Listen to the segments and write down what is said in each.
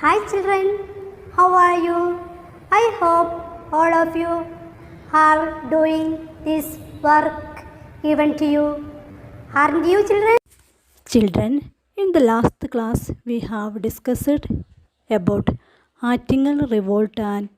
Hi children, how are you? I hope all of you are doing this work given to you. Aren't you children? Children, in the last class we have discussed about Attingal revolt and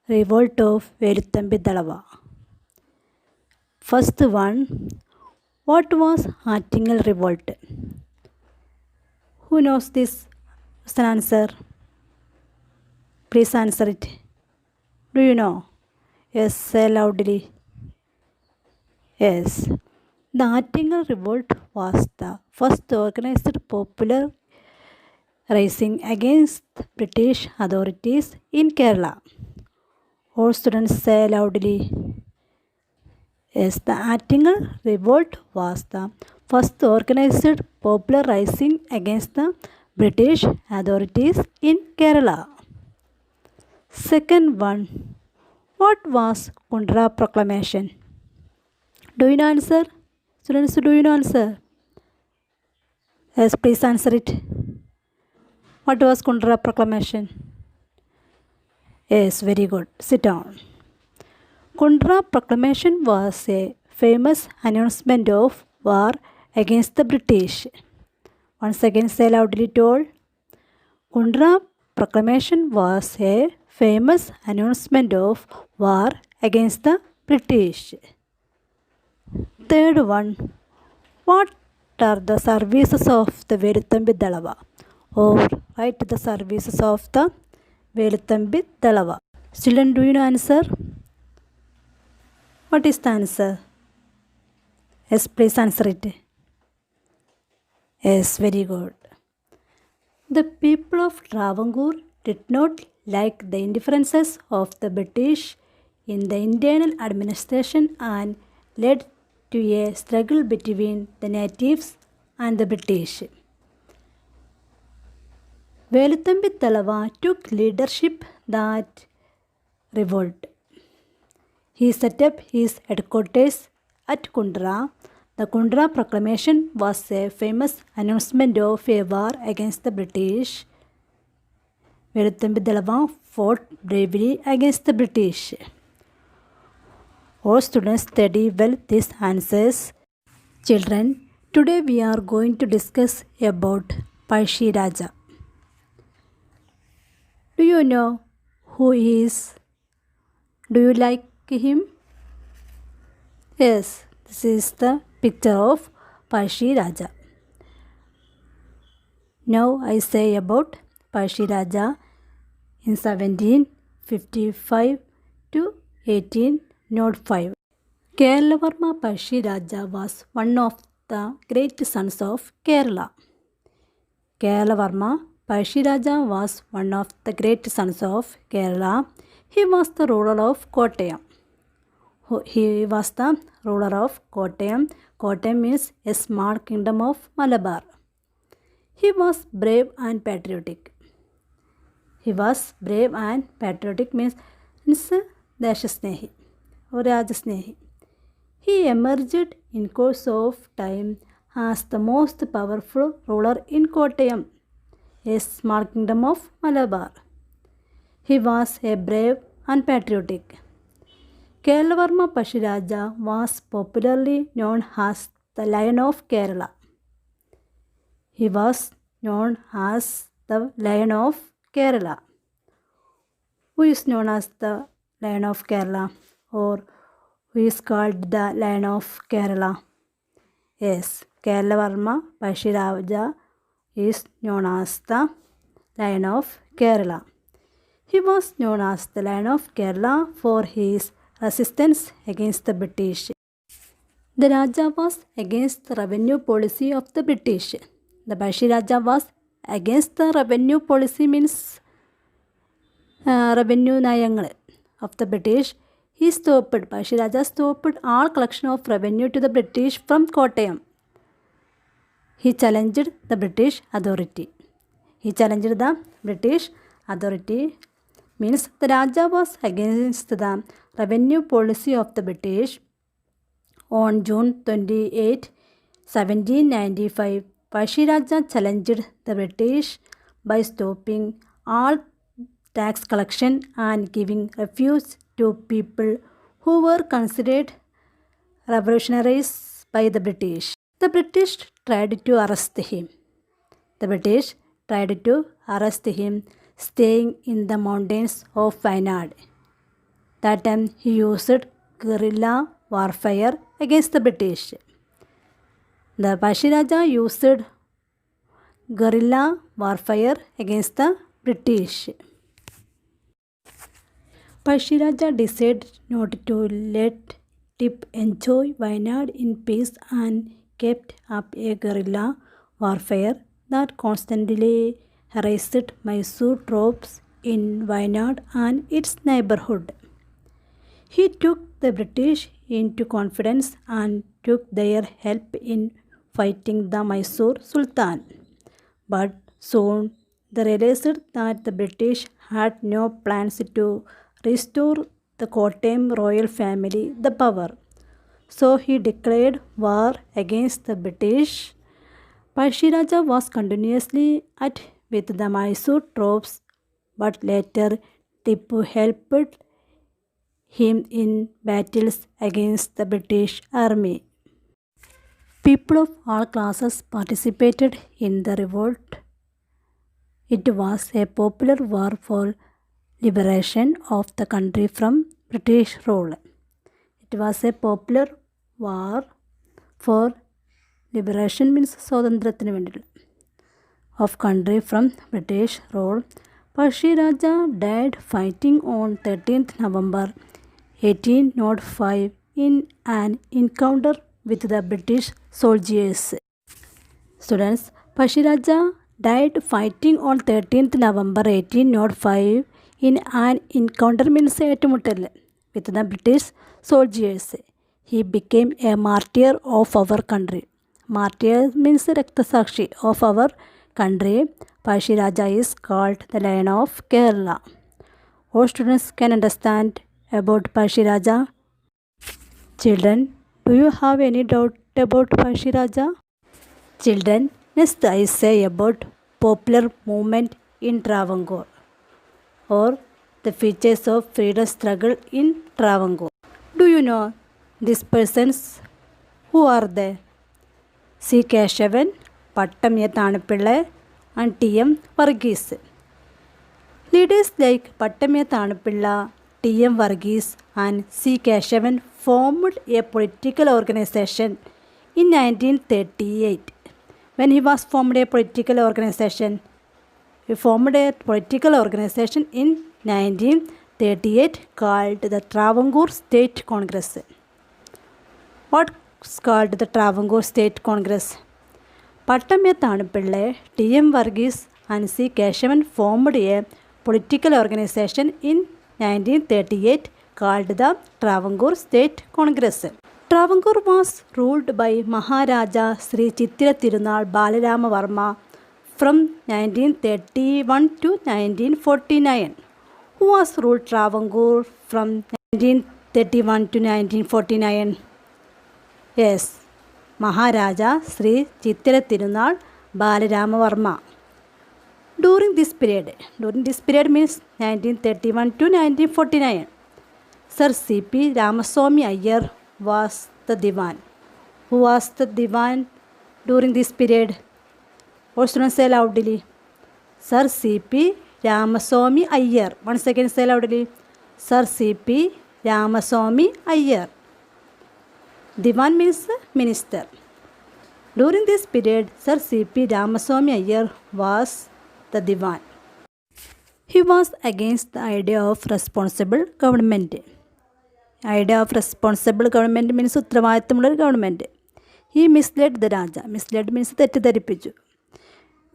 revolt of Veluthambi Dalava. First one, what was Attingal revolt? Who knows this? What's the answer? Please answer it. Do you know? Yes, say loudly. Yes. The Attingal revolt was the first organized popular rising against British authorities in Kerala. All students say loudly. Yes, the Attingal revolt was the first organized popular rising against the British authorities in Kerala. Second one, what was Kundra Proclamation? Do you know answer? Students, do you know answer? Yes, please answer it. What was Kundra Proclamation? Yes, very good. Sit down. Kundra Proclamation was a famous announcement of war against the British. Once again, say loudly told. Kundra Proclamation was a famous announcement of war against the British. Third one, what are the services of the Veluthambi Dalava? Or write the services of the Veluthambi Dalava. Children, do you know answer? What is the answer? Yes, please answer it. Yes, very good. The people of Travancore did not like the indifferences of the British in the internal administration and led to a struggle between the natives and the British. Veluthambi Talava took leadership that revolt. He set up his headquarters at Kundra. The Kundra Proclamation was a famous announcement of a war against the British. Veluthambi Dalava fought bravely against the British. All students study well these answers. Children, today we are going to discuss about Palshi Raja. Do you know who he is? Do you like him? Yes, this is the picture of Palshi Raja. Now I say about Palshi Raja in 1755 to 1805. Keralavarma Palshi Raja was one of the great sons of Kerala. Keralavarma Palshi Raja was one of the great sons of Kerala. He was the ruler of Kottayam. He was the ruler of Kottayam. Kottayam means a small kingdom of Malabar. He was brave and patriotic. He was brave and patriotic means Deshasnehi or Rajasnehi. He emerged in course of time as the most powerful ruler in Kottayam, a small kingdom of Malabar. He was a brave and patriotic. Keralavarma Palshi Raja was popularly known as the Lion of Kerala. He was known as the Lion of Kerala. Who is known as the Lion of Kerala or who is called the Lion of Kerala? Yes, Keralavarma Palshi Raja is known as the Lion of Kerala. He was known as the Lion of Kerala for his resistance against the British. The Raja was against the revenue policy of the British. The Palshi Raja was against the revenue policy means revenue nayangal of the British. Palshi Raja stopped all collection of revenue to the British from Kottayam. He challenged the British authority. Means the Raja was against the revenue policy of the British. On June 28, 1795, Palshi Raja challenged the British by stopping all tax collection and giving refuge to people who were considered revolutionaries by the British. The British tried to arrest him. Staying in the mountains of Wayanad. That time he used guerrilla warfare against the British. The Pazhiraja used guerrilla warfare against the British. Pazhiraja decided not to let Tip enjoy Wayanad in peace and kept up a guerrilla warfare that constantly harassed Mysore troops in Wayanad and its neighborhood. He took the British into confidence and took their help in fighting the Mysore Sultan. But soon they realized that the British had no plans to restore the Kottayam royal family the power. So he declared war against the British. Pazhiraja was continuously at with the Mysore troops, but later Tipu helped him in battles against the British army. People of all classes participated in the revolt. It was a popular war for liberation of the country from British rule. It was a popular war for liberation means സ്വാതന്ത്ര്യത്തിന് വേണ്ടിയുള്ള of country from British rule. Pazhiraja died fighting on 13th November 1805 in an encounter with the British soldiers. Students, Pazhiraja died fighting on 13th November 1805 in an encounter means ഏറ്റുമുട്ടൽ with the British soldiers. He became a martyr of our country. Martyr means രക്തസാക്ഷി of our country. Pazhiraja is called the Lion of Kerala. All students can understand about Pazhiraja. Children, do you have any doubt about Pazhiraja? Children, next I say about popular movement in Travancore or the features of freedom struggle in Travancore. Do you know these persons? Who are they? C. Keshavan, Pattamya Thanapillai and T.M. Varghese. Leaders like Pattamya Thanapillai, T.M. Varghese and C. Keshavan formed a political organization in 1938. When he was formed a political organization, he formed a political organization in 1938 called the Travancore State Congress. What's called the Travancore State Congress? Pattamya Thanapillai, T.M. Varghese and C. Keshavan formed a political organization in 1938 called the Travancore State Congress. Travancore was ruled by Maharaja Sri Chitira Tirunal Balarama Varma from 1931 to 1949. Who was ruled Travancore from 1931 to 1949? Yes, Maharaja Sri Chitira Tirunal Balarama Varma. During this period means 1931 to 1949, Sir C.P. Ramaswamy Iyer was the Diwan. Who was the Diwan during this period? All students say loudly. Sir C.P. Ramaswamy Iyer. Once again say loudly. Sir C.P. Ramaswamy Iyer. Diwan means minister. During this period, Sir C.P. Ramaswamy Iyer was the Diwan. He was against the idea of responsible government. Idea of responsible government means ഉത്തരവാദിത്തമുള്ള ഒരു government. He misled the Raja. Misled means തെറ്റിദ്ധരിപ്പിച്ചു.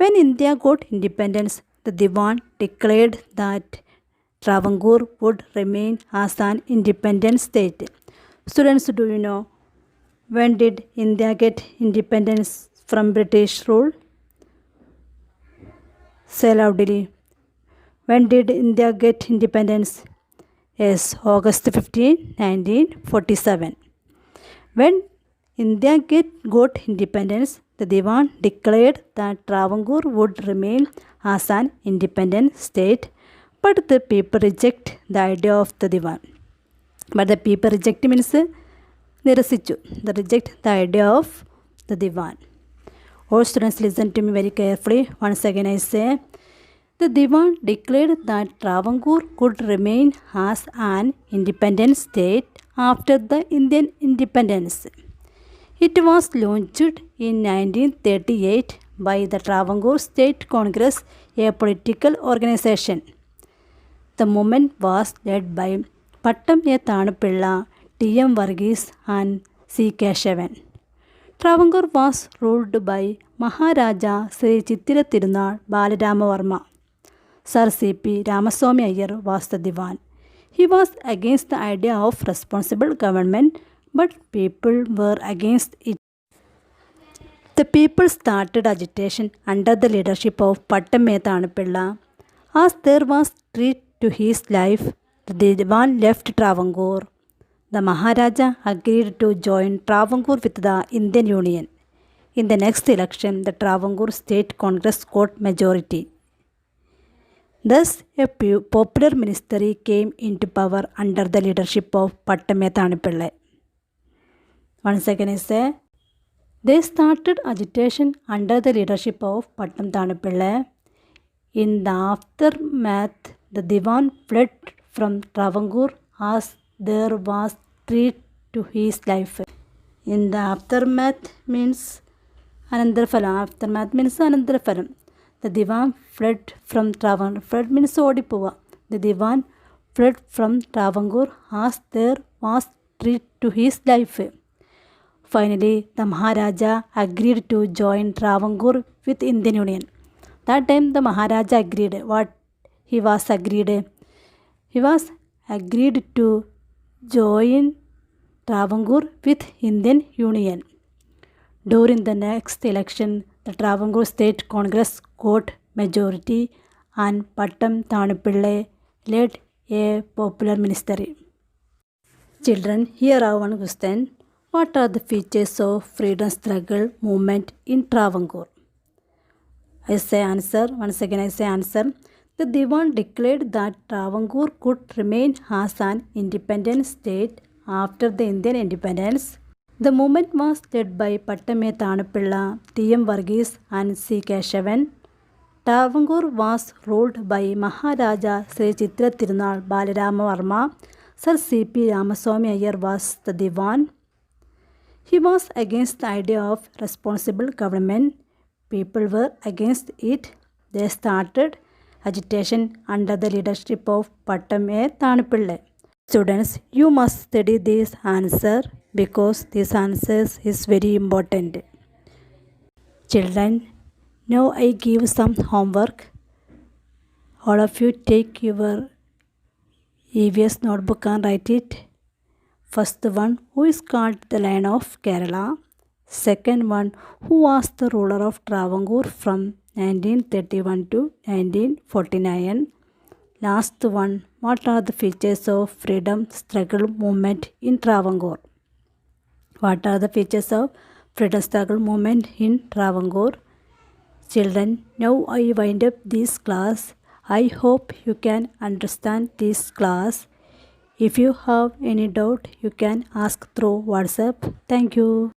When India got independence, the Diwan declared that Travancore would remain as an independent state. Students, do you know when did India get independence from British rule? Say loudly. When did India get independence? Yes, August 15, 1947. When India got independence, the Diwan declared that Travancore would remain as an independent state, but the people reject the idea of the Divan. But the people reject means nirasichu. They reject the idea of the Divan. All students listen to me very carefully. Once again I say, the Divan declared that Travancore could remain as an independent state after the Indian independence. It was launched in 1938 by the Travancore State Congress, a political organization. The movement was led by Pattam A. Thanupilla, T.M. Varghese and C. Keshavan. Travancore was ruled by Maharaja Sri Chittira Tirunal Balarama Varma. Sir C.P. Ramaswamy Iyer was the Divan. He was against the idea of responsible government, but people were against it. The people started agitation under the leadership of Pattam A. Thanupilla. As there was threat to his life, the Divan left Travancore. The Maharaja agreed to join Travancore with the Indian Union. In the next election, the Travancore State Congress got majority. Thus, a popular ministry came into power under the leadership of Pattam A. Thanupilla. Once again I say, they started agitation under the leadership of Pattam Thanupilla. In the aftermath, the Divan fled from Travancore as there was threat to his life. In the aftermath means Anandarphalam. Aftermath means Anandarphalam. The Divan fled from Travancore. Fled means Odipova. The Divan fled from Travancore as there was threat to his life. Finally, the Maharaja agreed to join Travancore with Indian Union. That time the Maharaja agreed. What he was agreed? He was agreed to join Travancore with Indian Union. During the next election, the Travancore State Congress got majority and Pattam Thanupilla led a popular ministry. Children, here are one question. What are the features of freedom struggle movement in Travancore? I say answer. Once again I say answer. The Divan declared that Travancore could remain as an independent state after the Indian independence. The movement was led by Pattam A. Thanupilla, T.M. Varghese and C. Keshavan. Travancore was ruled by Maharaja Sri Chittira Tirunal Balarama Varma. Sir C.P. Ramaswamy Iyer was the Divan. He was against the idea of responsible government. People were against it. They started agitation under the leadership of Pattam A. Thanupilla. Students, you must study this answer because this answer is very important. Children, now I give some homework. All of you take your EVS notebook and write it. First one, who is called the Lion of Kerala? Second one, who was the ruler of Travancore from 1931 to 1949? Last one, what are the features of freedom struggle movement in Travancore? What are the features of freedom struggle movement in Travancore? Children, now I wind up this class. I hope you can understand this class. If you have any doubt, you can ask through WhatsApp. Thank you.